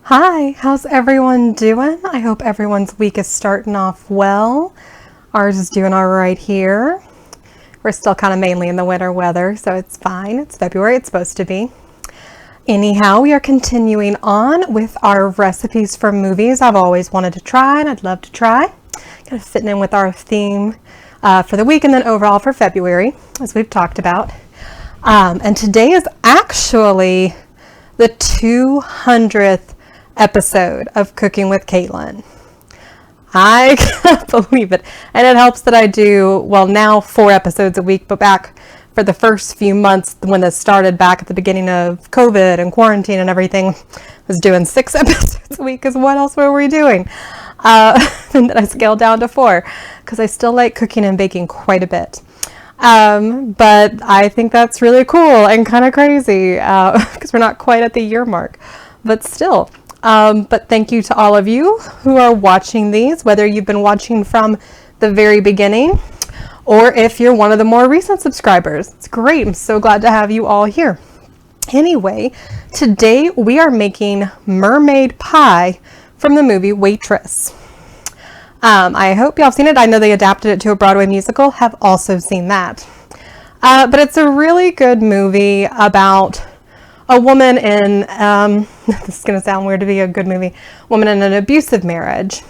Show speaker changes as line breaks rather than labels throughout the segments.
Hi, how's everyone doing? I hope everyone's week is starting off well. Ours is doing all right here. We're still kind of mainly in the winter weather, so it's fine. It's February, it's supposed to be. Anyhow, we are continuing on with our recipes for movies I've always wanted to try and I'd love to try. Kind of fitting in with our theme for the week and then overall for February, as we've talked about. And today is actually the 200th episode of Cooking with Kaitlin. I can't believe it. And it helps that I do, well, now 4 episodes a week, but back for the first few months when this started back at the beginning of COVID and quarantine and everything, I was doing 6 episodes a week because what else were we doing? And then I scaled down to 4 because I still like cooking and baking quite a bit. But I think that's really cool and kind of crazy because we're not quite at the year mark, but still. But thank you to all of you who are watching these, whether you've been watching from the very beginning or if you're one of the more recent subscribers. It's great. I'm so glad to have you all here. Anyway, today we are making Mermaid Pie from the movie Waitress. I hope y'all have seen it. I know they adapted it to a Broadway musical. Have also seen that. But it's a really good movie about a woman in, this is going to sound weird to be a good movie, woman in an abusive marriage,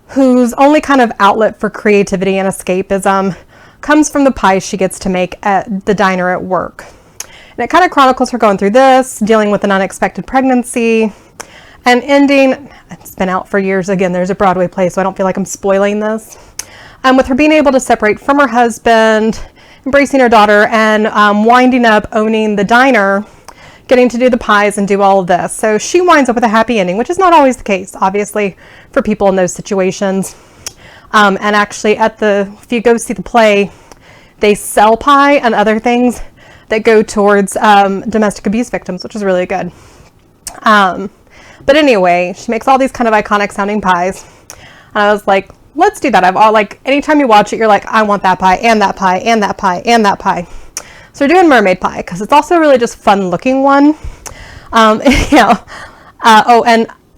whose only kind of outlet for creativity and escapism comes from the pies she gets to make at the diner at work. And it kind of chronicles her going through this, dealing with an unexpected pregnancy, and ending, it's been out for years, again, there's a Broadway play, so I don't feel like I'm spoiling this, with her being able to separate from her husband, embracing her daughter, and winding up owning the diner, getting to do the pies and do all of this. So she winds up with a happy ending, which is not always the case, obviously, for people in those situations. And actually, if you go see the play, they sell pie and other things that go towards domestic abuse victims, which is really good. But anyway, she makes all these kind of iconic sounding pies. And I was like, let's do that. Anytime you watch it, you're like, I want that pie and that pie and that pie and that pie. So we're doing Mermaid Pie because it's also a really just fun looking one. And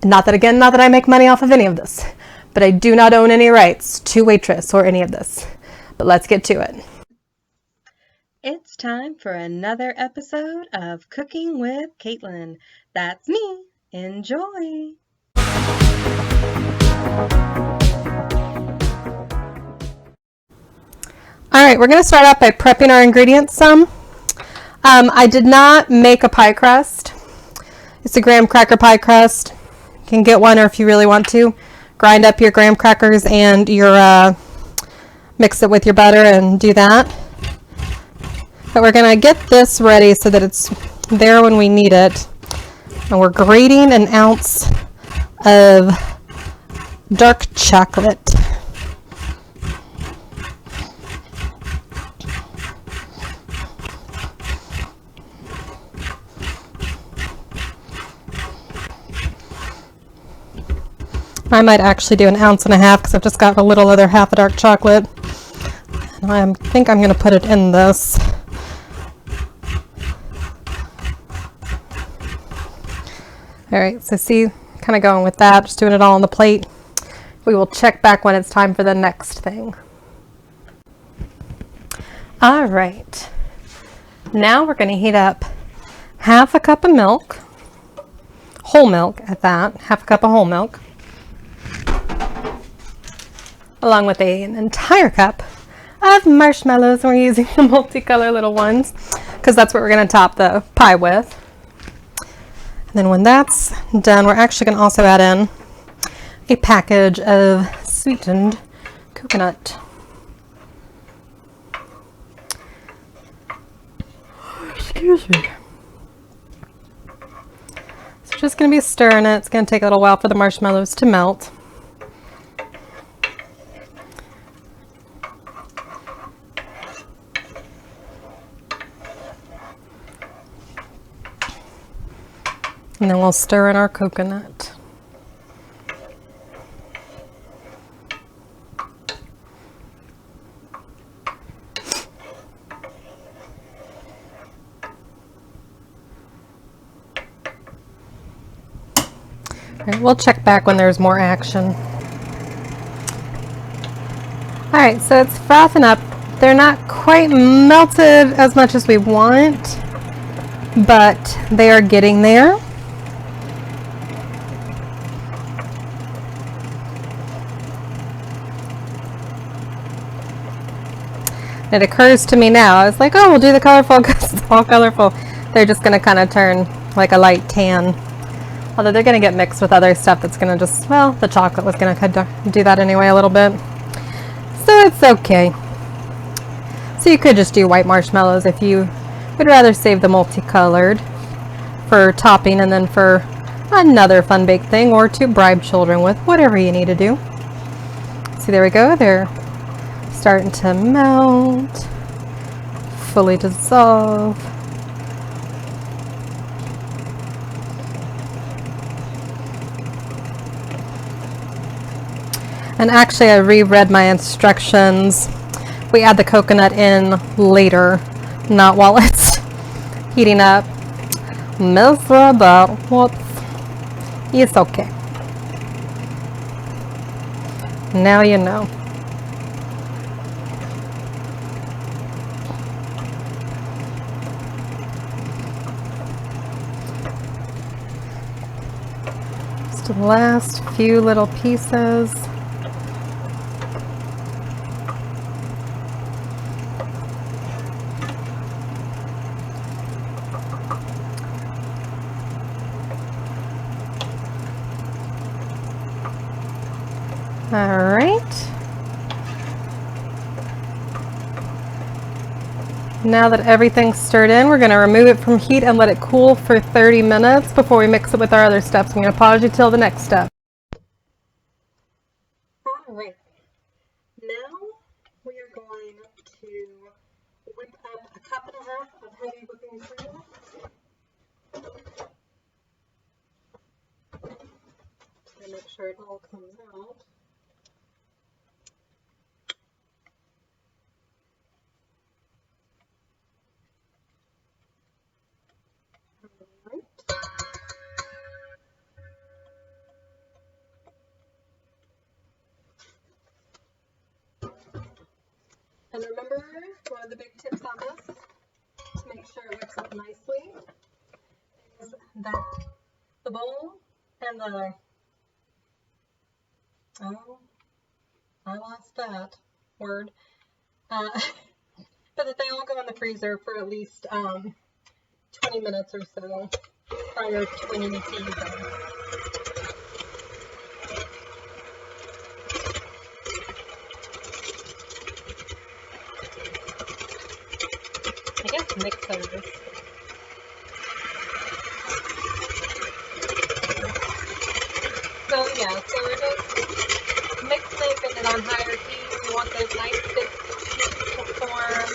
not that I make money off of any of this, but I do not own any rights to Waitress or any of this. But let's get to it. It's time for another episode of Cooking with Kaitlin. That's me. Enjoy. All right, we're going to start out by prepping our ingredients some. I did not make a pie crust. It's a graham cracker pie crust. You can get one, or if you really want to, grind up your graham crackers and your mix it with your butter and do that. But we're going to get this ready so that it's there when we need it. And we're grating an ounce of dark chocolate. I might actually do 1.5 ounces because I've just got a little other half of dark chocolate. And I think I'm going to put it in this. All right, so see, kind of going with that, just doing it all on the plate. We will check back when it's time for the next thing. All right, now we're going to heat up 1/2 cup of milk, whole milk at that, 1/2 cup of whole milk, along with an entire cup of marshmallows. We're using the multicolor little ones because that's what we're going to top the pie with. And then when that's done, we're actually going to also add in a package of sweetened coconut. Excuse me. So we're just going to be stirring it. It's going to take a little while for the marshmallows to melt. And then we'll stir in our coconut. Right, we'll check back when there's more action. Alright, so it's frothing up. They're not quite melted as much as we want, but they are getting there. It occurs to me now, I was like, oh, we'll do the colorful because it's all colorful. They're just going to kind of turn like a light tan. Although they're going to get mixed with other stuff that's going to just, well, the chocolate was going to do that anyway a little bit. So it's okay. So you could just do white marshmallows if you would rather save the multicolored for topping and then for another fun baked thing, or to bribe children with, whatever you need to do. See, there we go. They're starting to melt, fully dissolve. And actually, I reread my instructions. We add the coconut in later, not while it's heating up. Miserable. Whoops. It's okay. Now you know. Just the last few little pieces. All right. Now that everything's stirred in, we're going to remove it from heat and let it cool for 30 minutes before we mix it with our other steps. I'm going to pause you till the next step. All right. Now we are going to whip up a cup and a half of heavy whipping cream. And make sure it all comes out. And remember, one of the big tips on this, to make sure it whips up nicely, is that the bowl and the, oh, I lost that word, but that they all go in the freezer for at least 20 minutes or so prior to when you need to use them. I guess mixers. So yeah, so we're just mixing, putting it on higher heat. We want those nice thick sheets to form.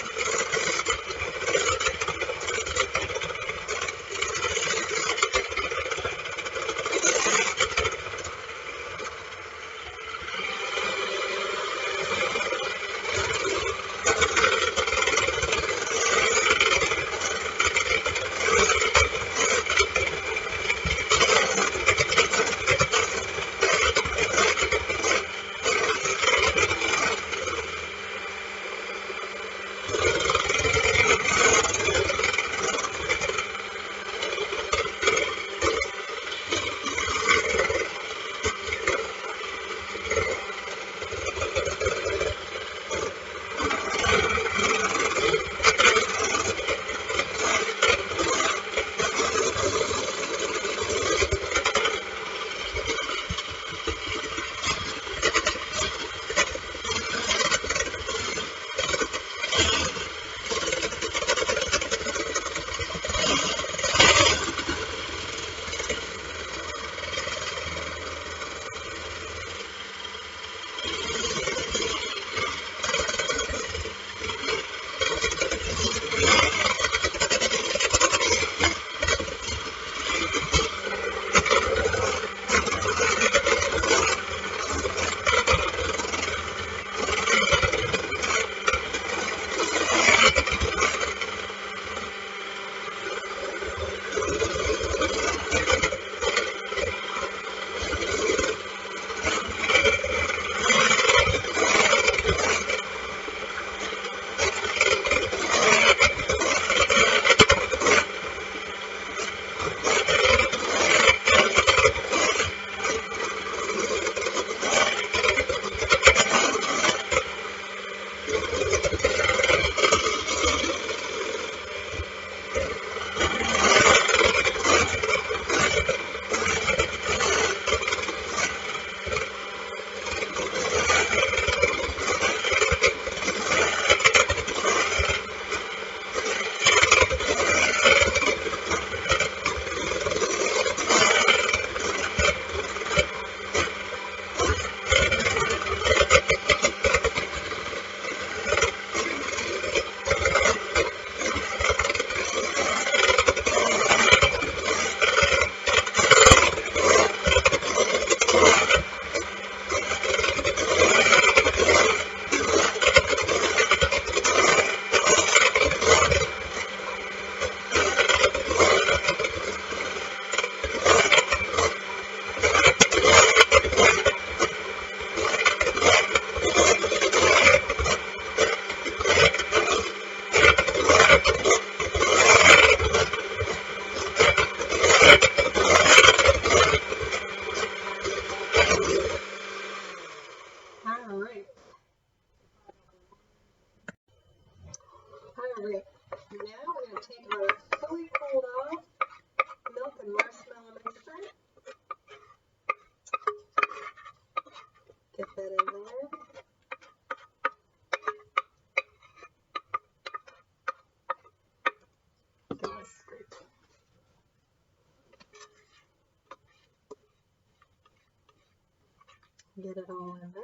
Get it all in there.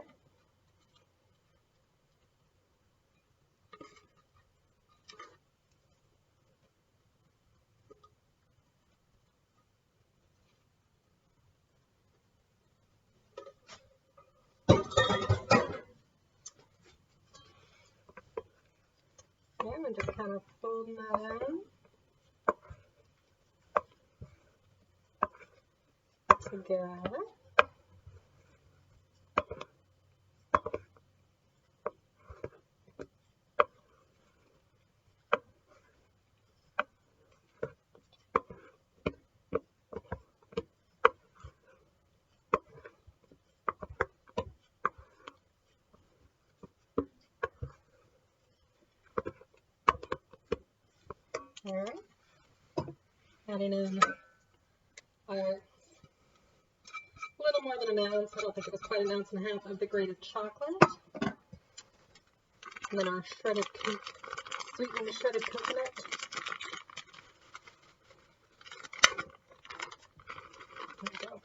Okay, I'm just kind of folding that in together. Alright, adding in a little more than an ounce, I don't think it was quite an ounce and a half of the grated chocolate. And then our sweetened shredded coconut. There we go.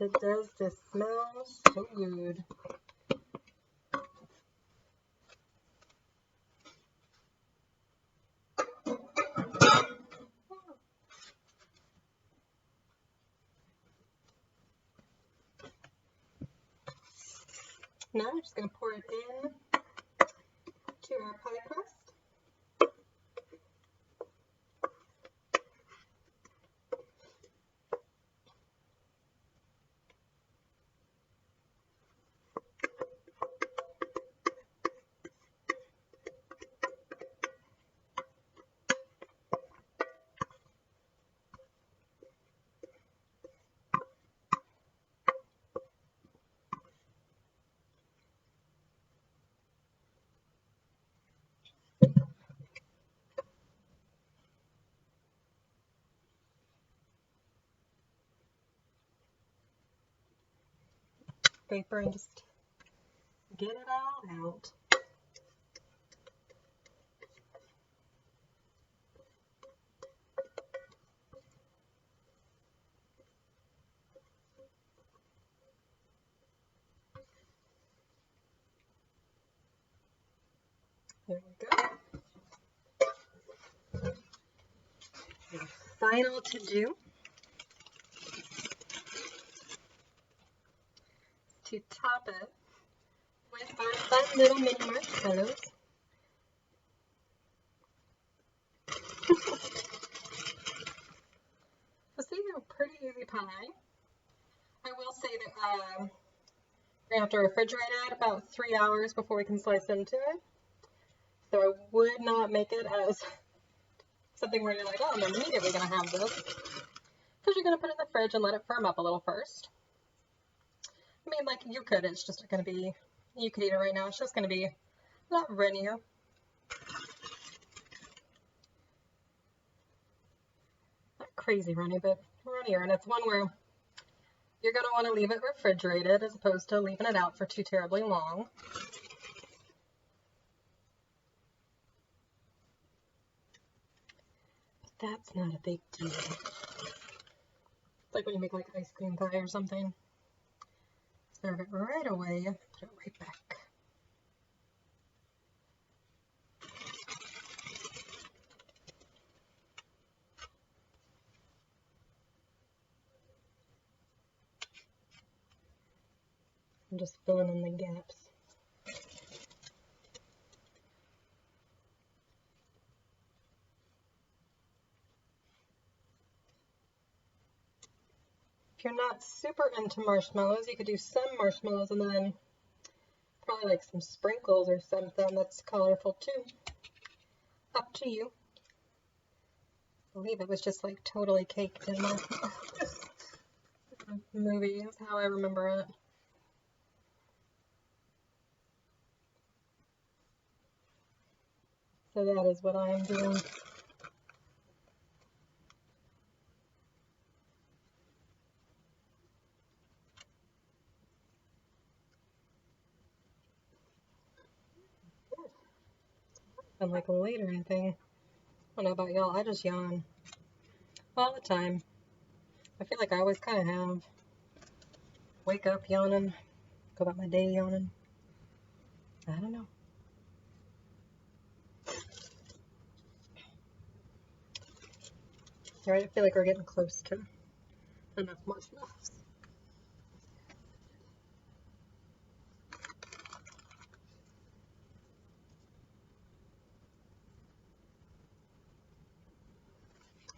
It does just smell so good. Now I'm just going to pour it in to our pie crust. Paper and just get it all out. There we go. The final to do to top it with our fun little mini marshmallows. So these are a pretty easy pie. I will say that we're going to have to refrigerate it about 3 hours before we can slice into it. So I would not make it as something where you're like, oh, I'm immediately going to have this. Because you're going to put it in the fridge and let it firm up a little first. I mean, like, you could, it's just going to be, you could eat it right now, it's just going to be a lot runnier. Not crazy runny, but runnier, and it's one where you're going to want to leave it refrigerated as opposed to leaving it out for too terribly long. But that's not a big deal. It's like when you make like ice cream pie or something. Serve it right away, put it right back. I'm just filling in the gaps. If you're not super into marshmallows, you could do some marshmallows and then probably like some sprinkles or something that's colorful too. Up to you. I believe it was just like totally caked in the movie, is how I remember it. So that is what I am doing. I'm like late or anything. I don't know about y'all, I just yawn all the time. I feel like I always kind of have. Wake up yawning, go about my day yawning. I don't know. Alright, I feel like we're getting close to enough marshmallows.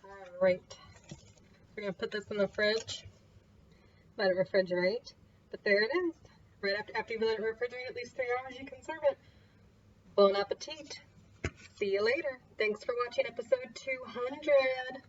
Alright, we're going to put this in the fridge, let it refrigerate, but there it is. Right after you've let it refrigerate at least 3 hours, you can serve it. Bon appetit. See you later. Thanks for watching episode 200.